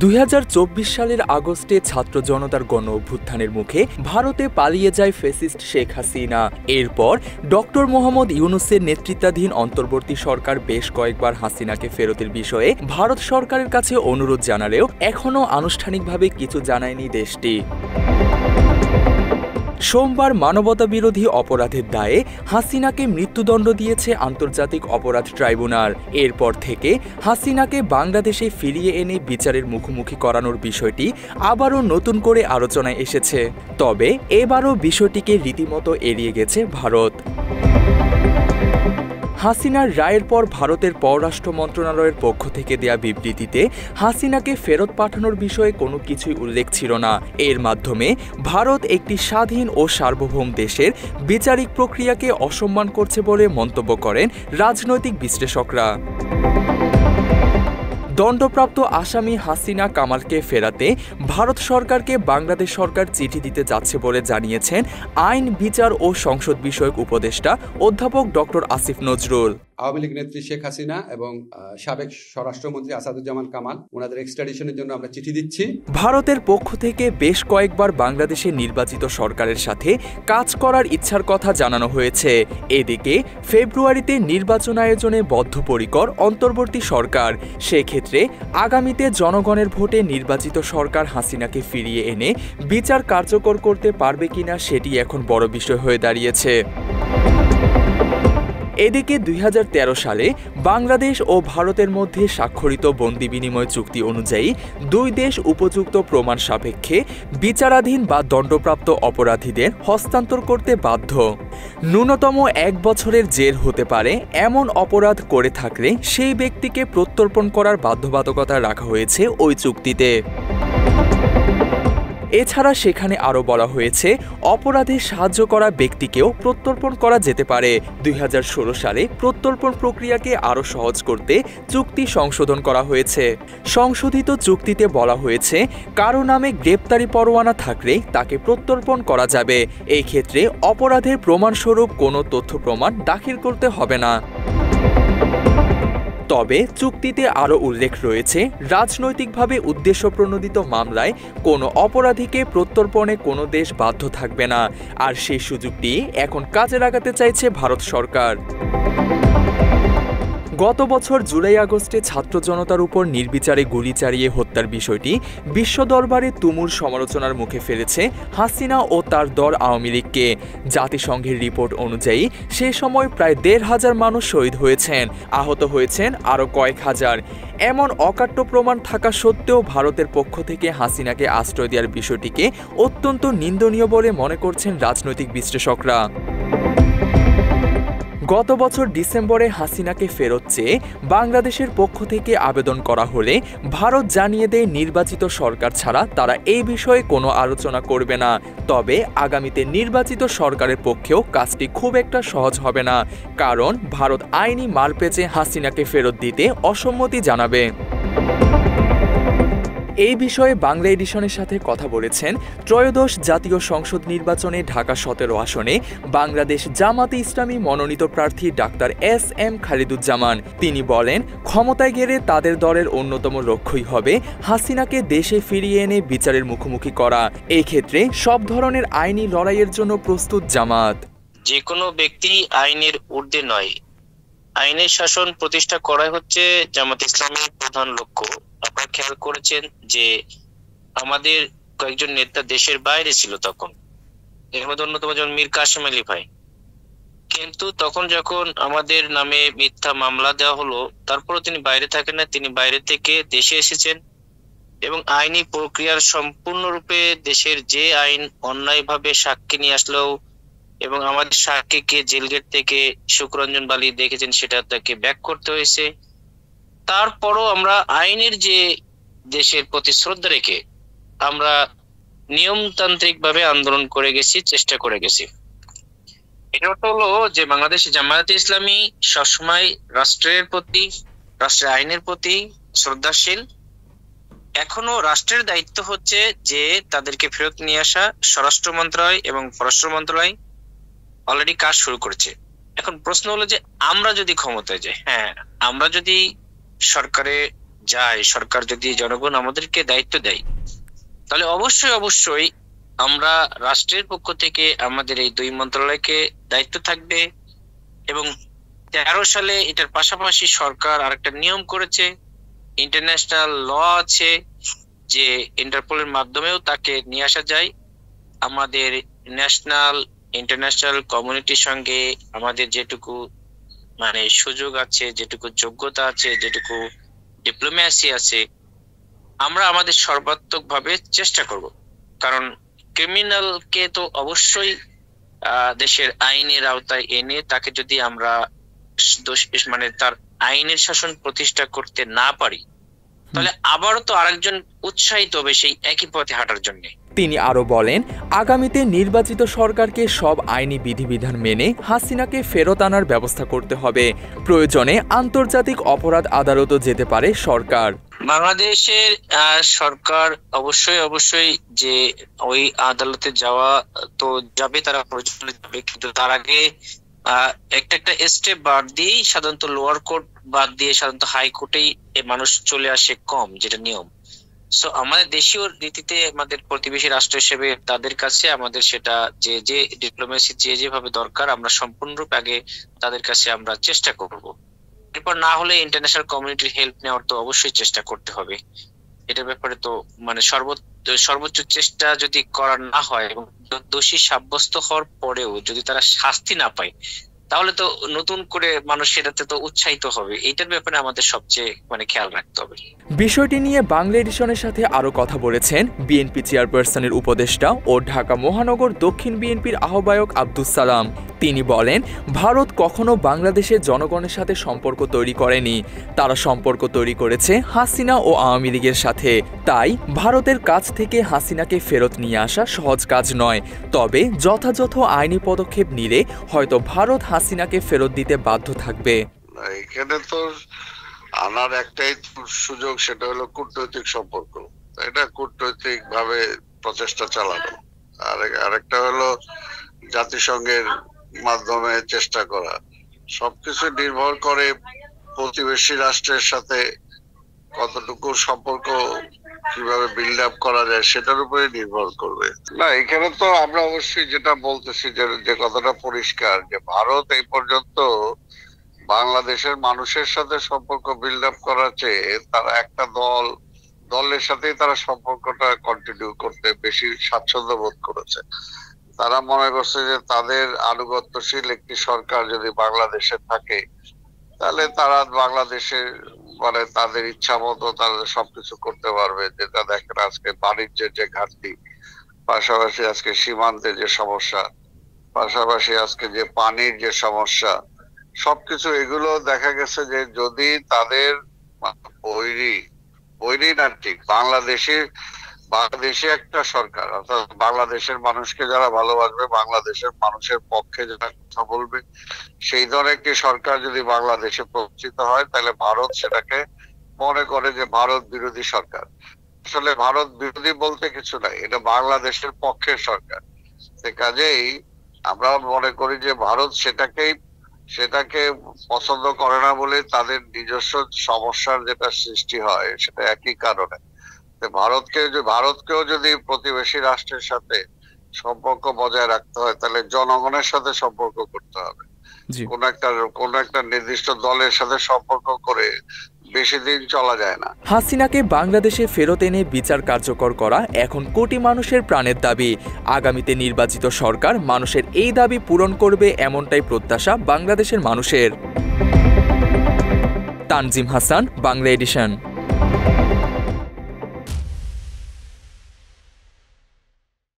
2024 সালের আগস্টে ছাত্র জনতার গণ অভ্যুত্থানের মুখে ভারতে পালিয়ে যায় ফ্যাসিস্ট শেখ হাসিনা। এরপর ডক্টর মোহাম্মদ ইউনূসের নেতৃত্বাধীন অন্তর্বর্তী সরকার বেশ কয়েকবার হাসিনাকে ফেরতের বিষয়ে ভারত সরকারের কাছে অনুরোধ জানালেও এখনও আনুষ্ঠানিকভাবে কিছু জানায়নি দেশটি। সোমবার মানবতাবিরোধী অপরাধের দায়ে হাসিনাকে মৃত্যুদণ্ড দিয়েছে আন্তর্জাতিক অপরাধ ট্রাইব্যুনাল। এরপর থেকে হাসিনাকে বাংলাদেশে ফিরিয়ে এনে বিচারের মুখোমুখি করানোর বিষয়টি আবারও নতুন করে আলোচনায় এসেছে। তবে এবারও বিষয়টিকে রীতিমতো এড়িয়ে গেছে ভারত। হাসিনার রায়ের পর ভারতের পররাষ্ট্র মন্ত্রণালয়ের পক্ষ থেকে দেয়া বিবৃতিতে হাসিনাকে ফেরত পাঠানোর বিষয়ে কোনো কিছুই উল্লেখ ছিল না। এর মাধ্যমে ভারত একটি স্বাধীন ও সার্বভৌম দেশের বিচারিক প্রক্রিয়াকে অসম্মান করছে বলে মন্তব্য করেন রাজনৈতিক বিশ্লেষকরা। দণ্ডপ্রাপ্ত আসামি হাসিনা কামালকে ফেরাতে ভারত সরকারকে বাংলাদেশ সরকার চিঠি দিতে যাচ্ছে বলে জানিয়েছেন আইন, বিচার ও সংসদ বিষয়ক উপদেষ্টা অধ্যাপক ডক্টর আসিফ নজরুল। আওয়ামী লীগ নেত্রী শেখ হাসিনা এবং সাবেক স্বরাষ্ট্রমন্ত্রী আসাদুজ্জামান কামাল ওনাদের এক্সট্রাডিশনের জন্য আমরা চিঠি দিচ্ছি। ভারতের পক্ষ থেকে বেশ কয়েকবার বাংলাদেশের নির্বাচিত সরকারের সাথে কাজ করার ইচ্ছার কথা জানানো হয়েছে। এদিকে ফেব্রুয়ারিতে নির্বাচন আয়োজনে বদ্ধপরিকর অন্তর্বর্তী সরকার। সেক্ষেত্রে আগামীতে জনগণের ভোটে নির্বাচিত সরকার হাসিনাকে ফিরিয়ে এনে বিচার কার্যকর করতে পারবে কিনা সেটি এখন বড় বিষয় হয়ে দাঁড়িয়েছে। এদিকে 2013 সালে বাংলাদেশ ও ভারতের মধ্যে স্বাক্ষরিত বন্দি বিনিময় চুক্তি অনুযায়ী দুই দেশ উপযুক্ত প্রমাণ সাপেক্ষে বিচারাধীন বা দণ্ডপ্রাপ্ত অপরাধীদের হস্তান্তর করতে বাধ্য। ন্যূনতম 1 বছরের জেল হতে পারে এমন অপরাধ করে থাকলে সেই ব্যক্তিকে প্রত্যর্পণ করার বাধ্যবাধকতা রাখা হয়েছে ওই চুক্তিতে। এছাড়া সেখানে আরও বলা হয়েছে অপরাধে সাহায্য করা ব্যক্তিকেও প্রত্যর্পণ করা যেতে পারে। 2016 সালে প্রত্যর্পণ প্রক্রিয়াকে আরও সহজ করতে চুক্তি সংশোধন করা হয়েছে। সংশোধিত চুক্তিতে বলা হয়েছে কারো নামে গ্রেপ্তারি পরোয়ানা থাকলে তাকে প্রত্যর্পণ করা যাবে। এই ক্ষেত্রে অপরাধের প্রমাণস্বরূপ কোনো তথ্য প্রমাণ দাখিল করতে হবে না। তবে চুক্তিতে আরও উল্লেখ রয়েছে রাজনৈতিকভাবে উদ্দেশ্যপ্রণোদিত মামলায় কোনো অপরাধীকে প্রত্যর্পণে কোনো দেশ বাধ্য থাকবে না। আর সেই সুযোগটি এখন কাজে লাগাতে চাইছে ভারত সরকার। গত বছর জুলাই-আগস্টে ছাত্র জনতার উপর নির্বিচারে গুলি চালিয়ে হত্যার বিষয়টি বিশ্ব দরবারে তুমুল সমালোচনার মুখে ফেলেছে হাসিনা ও তার দল আওয়ামী লীগকে। জাতিসংঘের রিপোর্ট অনুযায়ী সে সময় প্রায় 1,500 মানুষ শহীদ হয়েছেন, আহত হয়েছেন আরও কয়েক হাজার। এমন অকাট্য প্রমাণ থাকা সত্ত্বেও ভারতের পক্ষ থেকে হাসিনাকে আশ্রয় দেওয়ার বিষয়টিকে অত্যন্ত নিন্দনীয় বলে মনে করছেন রাজনৈতিক বিশ্লেষকরা। গত বছর ডিসেম্বরে হাসিনাকে ফেরত চেয়ে বাংলাদেশের পক্ষ থেকে আবেদন করা হলে ভারত জানিয়ে দেয় নির্বাচিত সরকার ছাড়া তারা এই বিষয়ে কোনো আলোচনা করবে না। তবে আগামীতে নির্বাচিত সরকারের পক্ষেও কাজটি খুব একটা সহজ হবে না, কারণ ভারত আইনি মারপ্যাঁচে হাসিনাকে ফেরত দিতে অসম্মতি জানাবে। এই বিষয়ে বাংলা এডিশনের সাথে কথা বলেছেন ত্রয়োদশ জাতীয় সংসদ নির্বাচনে ঢাকা 17 আসনে বাংলাদেশ জামাতে ইসলামী মনোনীত প্রার্থী ডাক্তার এস.এম. খালিদুজ্জামান। তিনি বলেন, ক্ষমতায় গেলে তাদের দলের অন্যতম লক্ষ্যই হবে হাসিনাকে দেশে ফিরিয়ে এনে বিচারের মুখোমুখি করা। এই ক্ষেত্রে সব ধরনের আইনি লড়াইয়ের জন্য প্রস্তুত জামাত। যে কোনো ব্যক্তি আইনের ঊর্ধ্বে নয়, আইনের শাসন প্রতিষ্ঠা করাই হচ্ছে জামাত ইসলামের প্রধান লক্ষ্য। আপনারা খেয়াল করেছেন যে আমাদের কয়েকজন নেতা দেশের বাইরে ছিল তখন, এর মধ্যে অন্যতম যেমন মীর কাসেম আলী ভাই। কিন্তু তখন যখন আমাদের নামে মিথ্যা মামলা দেওয়া হলো, তারপরও তিনি বাইরে থাকেন না, তিনি বাইরে থেকে দেশে এসেছেন এবং আইনি প্রক্রিয়ার সম্পূর্ণরূপে দেশের যে আইন অন্যায়ভাবে সাক্ষী নিয়ে আসলেও এবং আমাদের সাক্ষীকে জেলগেট থেকে শুকরঞ্জন বালি দেখেছেন সেটা তাকে ব্যাক করতে হয়েছে। তারপরও আমরা আইনের যে দেশের প্রতি শ্রদ্ধা রেখে আমরা নিয়মতান্ত্রিক ভাবে আন্দোলন করে গেছি, চেষ্টা করে গেছি। এটা হলো যে বাংলাদেশ জামায়াতে ইসলামী সবসময় রাষ্ট্রের প্রতি, রাষ্ট্রের আইনের প্রতি শ্রদ্ধাশীল। এখনো রাষ্ট্রের দায়িত্ব হচ্ছে যে তাদেরকে ফেরত নিয়ে আসা। স্বরাষ্ট্র মন্ত্রণালয় এবং পররাষ্ট্র মন্ত্রণালয় অলরেডি কাজ শুরু করেছে। এখন প্রশ্ন হলো যে আমরা যদি ক্ষমতায় যাই, আমরা যদি সরকারে যায়, সরকার যদি জনগণ আমাদেরকে দায়িত্ব দেয়, তাহলে অবশ্যই আমরা রাষ্ট্রের পক্ষ থেকে আমাদের এই 2 মন্ত্রণালয়কে দায়িত্ব থাকবে। এবং 13 সালে এটার পাশাপাশি সরকার আরেকটা নিয়ম করেছে, ইন্টারন্যাশনাল ল আছে যে ইন্টারপোলের মাধ্যমেও তাকে নিয়ে আসা যায়। আমাদের ইন্টারন্যাশনাল কমিউনিটির সঙ্গে আমাদের যেটুকু মানে সুযোগ আছে, যেটুকু যোগ্যতা আছে, যেটুকু ডিপ্লোম্যাসি আছে, আমরা আমাদের সর্বাত্মক ভাবে চেষ্টা করব। কারণ ক্রিমিনালকে তো অবশ্যই দেশের আইনের আওতায় এনে তাকে যদি আমরা মানে তার আইনের শাসন প্রতিষ্ঠা করতে না পারি, তাহলে আবারও তো আরেকজন উৎসাহিত হবে সেই একই পথে হাঁটার জন্য। তিনি আরো বলেন, আগামীতে নির্বাচিত সরকারকে সব আইনি বিধিবিধান মেনে হাসিনাকে ফেরত আনার ব্যবস্থা করতে হবে। প্রয়োজনে আন্তর্জাতিক অপরাধ আদালতও যেতে পারে সরকার। বাংলাদেশের সরকার অবশ্যই যে ওই আদালতে যাওয়া তো যাবে, তারা প্রয়োজনে যাবে, কিন্তু তার আগে একটা স্টেপ বাদ দিয়েই সাধারণত লোয়ার কোর্ট বাদ দিয়ে সাধারণত হাইকোর্টেই মানুষ চলে আসে কম, যেটা নিয়ম। সো আমাদের দেশীয় রীতিতে আমাদের প্রতিবেশী রাষ্ট্র হিসেবে তাদের কাছে আমাদের সেটা যে ডিপ্লোমেসি যেভাবে দরকার আমরা সম্পূর্ণরূপে আগে তাদের কাছে আমরা চেষ্টা করব। এরপর না হলে ইন্টারন্যাশনাল কমিউনিটির হেল্প নেওয়ার তো অবশ্যই চেষ্টা করতে হবে। এটার ব্যাপারে তো মানে সর্বোচ্চ চেষ্টা যদি করা না হয় এবং দোষী সাব্যস্ত হওয়ার পরেও যদি তারা শাস্তি না পায়, তাহলে তো নতুন করে মানুষ সেটাতে তো উৎসাহিত হবে। এইটার ব্যাপারে আমাদের সবচেয়ে মানে খেয়াল রাখতে হবে। বিষয়টি নিয়ে বাংলা এডিশনের সাথে আরো কথা বলেছেন বিএনপি চেয়ারপারসনের উপদেষ্টা ও ঢাকা মহানগর দক্ষিণ বিএনপির আহ্বায়ক আব্দুস সালাম। তিনি বলেন, ভারত কখনো বাংলাদেশের জনগণের সাথে সম্পর্ক তৈরি করেনি, তারা সম্পর্ক তৈরি করেছে হাসিনা ও আওয়ামী লীগের সাথে। তাই ভারতের কাছ থেকে হাসিনাকে ফেরত নিয়ে আসা সহজ কাজ নয়। তবে যথাযথ আইনি পদক্ষেপ নিলে হয়তো ভারত হাসিনাকে ফেরত দিতে বাধ্য থাকবে। এখানে তো আনার একটাই সুযোগ, সেটা হলো কূটনৈতিক সম্পর্ক। এটা কূটনৈতিক ভাবে প্রচেষ্টা চালানো, আর আরেকটা হলো জাতিসংঘের মাধ্যমে চেষ্টা করা। সবকিছু নির্ভর করে প্রতিবেশী রাষ্ট্রের সাথে কতটুকু সম্পর্ক কিভাবে বিল্ড আপ করা যায় সেটার উপরে নির্ভর করবে। না, এখানে তো আমরা অবশ্যই যেটা বলতেছি যে কথাটা পরিষ্কার, যে ভারত এই পর্যন্ত বাংলাদেশের মানুষের সাথে সম্পর্ক বিল্ড আপ করার চেয়ে তারা একটা দলের সাথেই তারা সম্পর্কটা কন্টিনিউ করতে বেশি স্বাচ্ছন্দ্য বোধ করেছে। তারা মনে করছে যে তাদের আনুগত্যশীল একটি সরকার যদি বাংলাদেশে থাকে, তাহলে তারা বাংলাদেশের মানে তাদের ইচ্ছা মতো তারা সবকিছু করতে পারবে। যেটা দেখেন আজকে বাণিজ্যের যে ঘাটতি, পাশাপাশি আজকে সীমান্তের যে সমস্যা, পাশাপাশি আজকে যে পানির যে সমস্যা, সবকিছু এগুলো দেখা গেছে যে যদি তাদের বৈরী না ঠিক বাংলাদেশে একটা সরকার, অর্থাৎ বাংলাদেশের মানুষকে যারা ভালোবাসবে, বাংলাদেশের মানুষের পক্ষে যারা কথা বলবে, সেই ধরনের একটি সরকার যদি বাংলাদেশে প্রতিষ্ঠিত হয়, তাহলে ভারত সেটাকে মনে করে যে ভারত বিরোধী সরকার। আসলে ভারত বিরোধী বলতে কিছু নাই, এটা বাংলাদেশের পক্ষের সরকার। কাজেই আমরা মনে করি যে ভারত সেটাকে পছন্দ করে না বলে তাদের নিজস্ব সমস্যার যেটা সৃষ্টি হয়, সেটা একই কারণে। ভারতকেও যদি প্রতিবেশী রাষ্ট্রের সাথে সম্পর্ক বজায় রাখতে হয়, তাহলে জনগণের সাথে সম্পর্ক করতে হবে। কোন একটা নির্দিষ্ট দলের সাথে সম্পর্ক করে বেশি দিন চলা যায় না। হাসিনাকে বাংলাদেশে ফেরত এনে বিচার কার্যকর করা এখন কোটি মানুষের প্রাণের দাবি। আগামীতে নির্বাচিত সরকার মানুষের এই দাবি পূরণ করবে, এমনটাই প্রত্যাশা বাংলাদেশের মানুষের। তানজিম হাসান, বাংলা এডিশন।